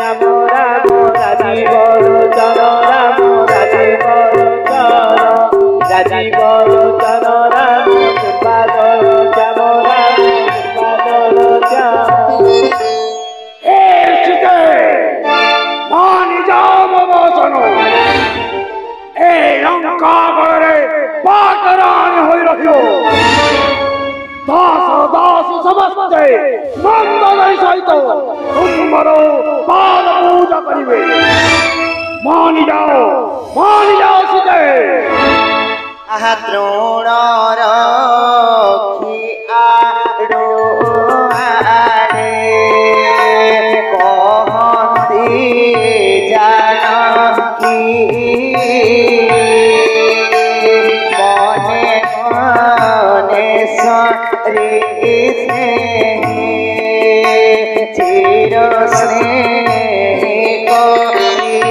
श्याम राम राजीव लोचन राम राजीव लोचन राजीव लोचन राम कृपाल श्याम राम कृपाल श्याम मानि जाम बसन ए लंका गरे पाटरानी होई रहियो दास दास समस्ते मंगल सहित तुमरो पाद पूजा करिवे मानि जाओ सीते आहा द्रोण रखी आड़ो आड़े कहती जानकी मने मने सरी चिर स्नेह करी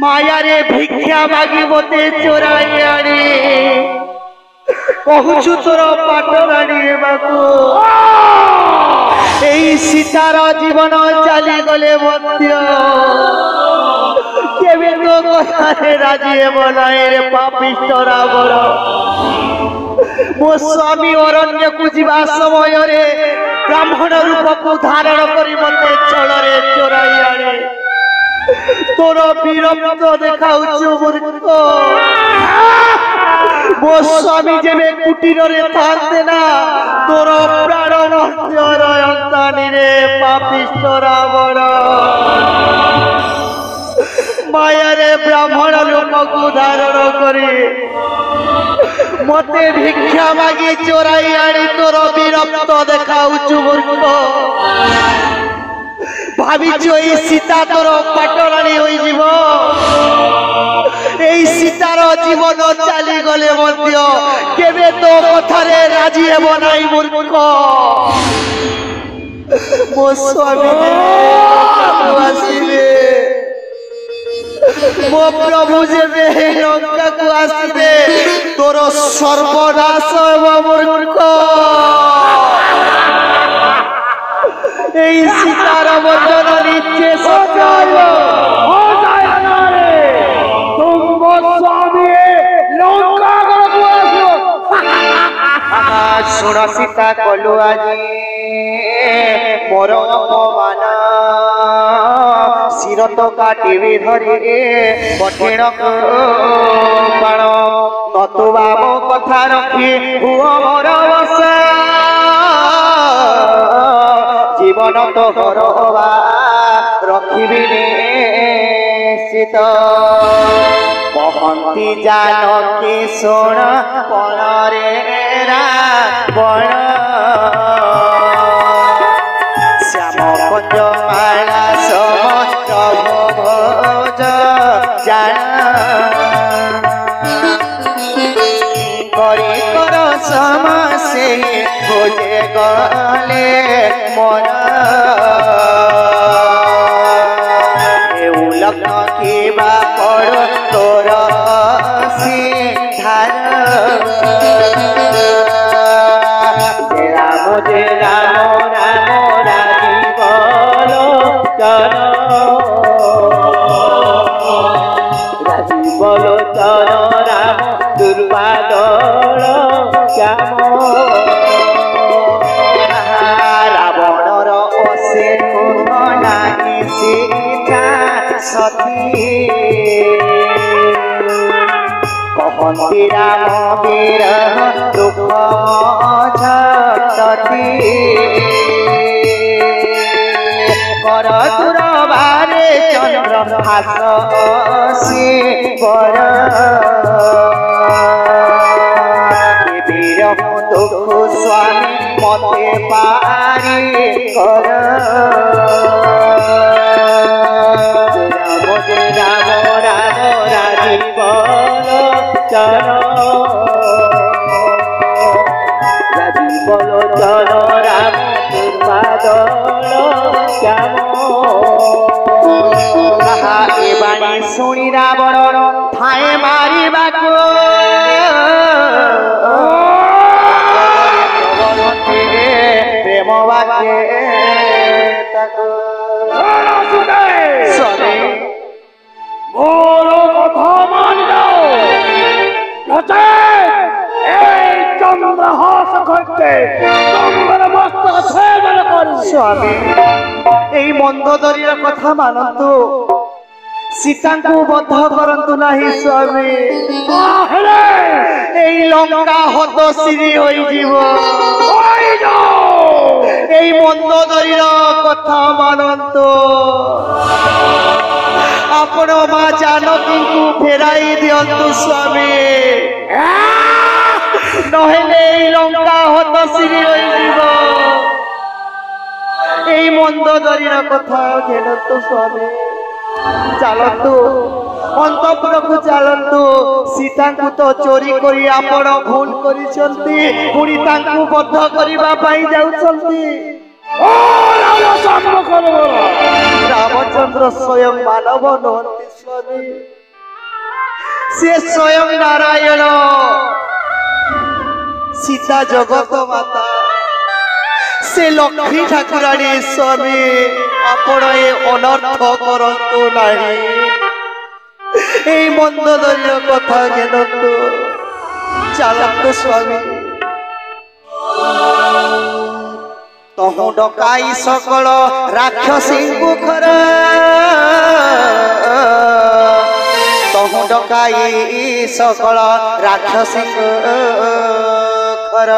माया रे भिक्षा मागी मते चोराई आनी कहूचु तोर पाटरानी बाकू एई सीतार जीवन चली गले मध्य केबे तो कथारे राजी हेबो नाही रे पापिष्ट रावण मो स्वामी अरण्य को जीवा समय रे ब्राह्मण रूप को धारण करी मते छଳରେ चोराई आनी तोर वीरत्व देखाउछु मूर्ख मो स्वामी जेबे कुटीर रे थांते ना तोर प्राण मध्य रयंतानी रे पापिष्ट रावण माया रे ब्राह्मण रूप को धारण करी मते भिक्षा मागी चोराई आनी तोर वीरत्व देखाउछु मूर्ख भाविचो ए सीता तोर पाटरानी होई जीवो ए सीतार जीवन चली गले मध्य केबे तो कथारे राजी हेबो नाही मूर्ख मो स्वामी आसीबे मो प्रभु जेबे लंका को आसीबे तोर सर्वनाश हेबो मूर्ख सीतार बंधन नीचे हो जाए तुम स्वामी सुन सीता कलु आज मोर अपमान शिर तो काटी धरी कठिन बाण नतुबा मो कथा रखी हुआ मोर बसा जीवन तो हरवा रखिबि निश्चित कहती जानकी सुन पणरे रावण श्याम कंजमाला समस्त भोज जान करी कर समसे खोजे गले मन लग्न किबा कर तोर सिधार मंदिराम विरह दुख झटती कर दूर बारे चंद्र हास से बर दुख स्वामी मते पारी कर राम राम राजीव लोचन राजीव लोचन राम कृपादल श्याम ए बाणी शुणी रावण ठाए मारिबाको प्रेम वाक्ये मोर कथा मान जाओ चंद्रहास करते तुम्हारे मस्तक छेदन करू स्वामी এই মন্দোদরীর কথা মানন্তু সীতাଙ୍କୁ বদ্ধ କରନ୍ତୁ ନାହିଁ স্বামী এই লঙ্কা হতশিরি হইଯିବ এই মন্দোদরীর কথা মানন্তু ଆପଣ ମା ଜାନକୀଙ୍କୁ ଫେରାଇ ଦିଅନ୍ତୁ ସ୍ୱାମୀ ନହେଲେ ଏଇ ଲଙ୍କା ହତଶିରି ହୋଇଯିବ এই মন্দোদরীর কথা ঘেনন্তু স্বামী ଚାଲନ୍ତୁ ଅନ୍ତପୁରକୁ ଚାଲନ୍ତୁ ସୀତାଙ୍କୁ ତ ଚୋରି କରି ଆପଣ ଭୁଲ କରିଛନ୍ତି ପୁଣି ତାଙ୍କୁ ବଦ୍ଧ କରିବା ପାଇଁ ଯାଉଛନ୍ତି রামচন্দ্র স্বয়ং মানব নহନ୍ତି স্বামী সে স্বয়ং নারায়ণ সীতা জগত মাতা সে লক্ষ্মী ঠাকুরাণী স্বামী আপন এ অনর্থ করন্তু নাই এই মন্দোদরীর কথা ঘেনন্তু চালন্তু স্বামী तहु डकाई सकल राक्षसी मुखर तहु डकाई सकल राक्षसी मुखर